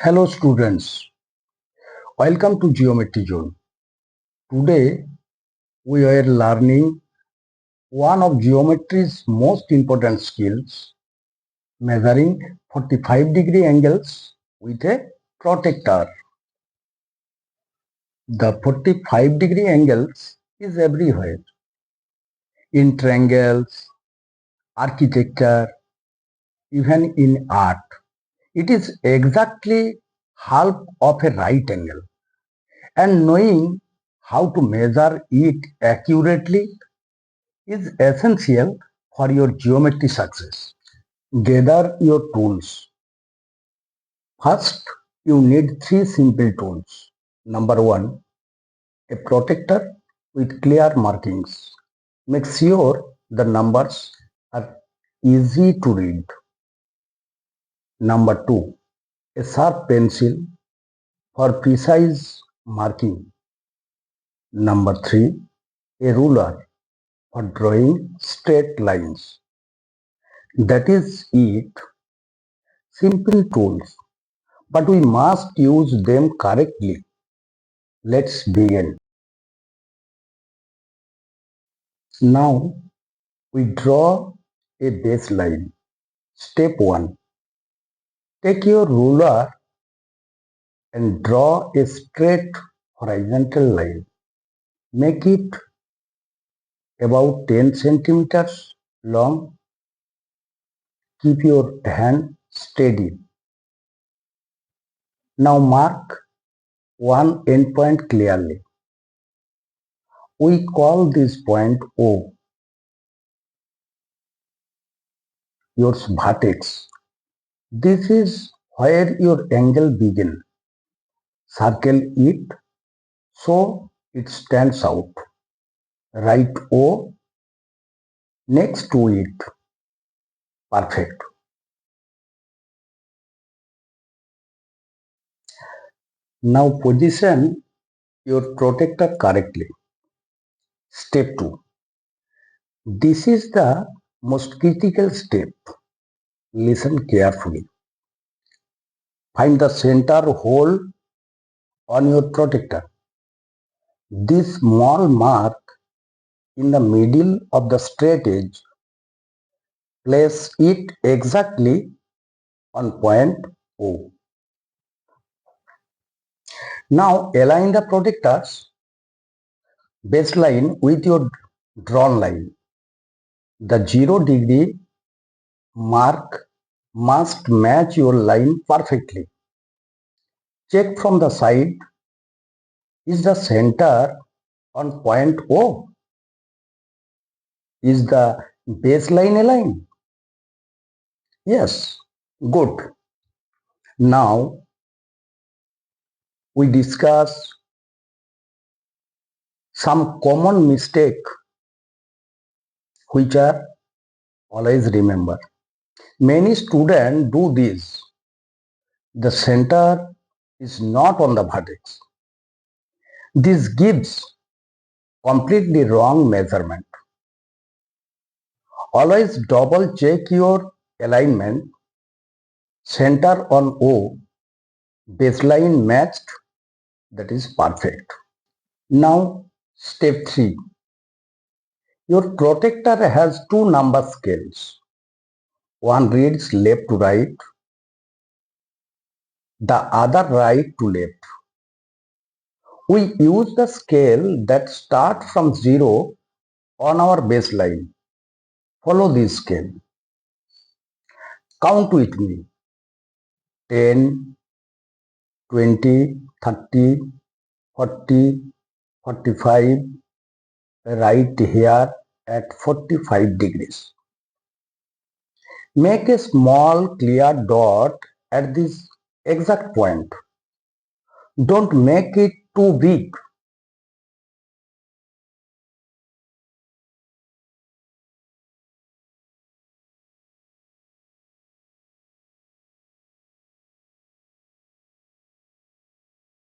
Hello students, welcome to GeometryZone. Today we are learning one of geometry's most important skills, measuring 45-degree angles with a protractor. The 45-degree angles is everywhere, in triangles, architecture, even in art. It is exactly half of a right angle, and knowing how to measure it accurately is essential for your geometry success. Gather your tools. First, you need three simple tools. Number one, a protractor with clear markings. Make sure the numbers are easy to read. Number two, a sharp pencil for precise marking. Number three, a ruler for drawing straight lines. That is it. Simple tools, but we must use them correctly. Let's begin. Now we draw a baseline. Step 1. Take your ruler and draw a straight horizontal line. Make it about 10 centimeters long. Keep your hand steady. Now mark one endpoint clearly. We call this point O, your vertex. This is where your angle begins. Circle it so it stands out. Write O next to it. Perfect. Now position your protractor correctly. Step 2. This is the most critical step. Listen carefully. Find the center hole on your protractor. This small mark in the middle of the straight edge. Place it exactly on point O. Now align the protractor's baseline with your drawn line. The 0-degree mark must match your line perfectly. Check from the side. Is the center on point O? Is the baseline aligned? Yes, good. Now we discuss some common mistake which are always remember. Many students do this. The center is not on the vertex. This gives completely wrong measurement. Always double check your alignment. Center on O, baseline matched, that is perfect. Now step 3. Your protractor has two number scales. One reads left to right, the other right to left. We use the scale that starts from 0 on our baseline. Follow this scale. Count with me. 10, 20, 30, 40, 45, right here at 45 degrees. Make a small clear dot at this exact point. Don't make it too big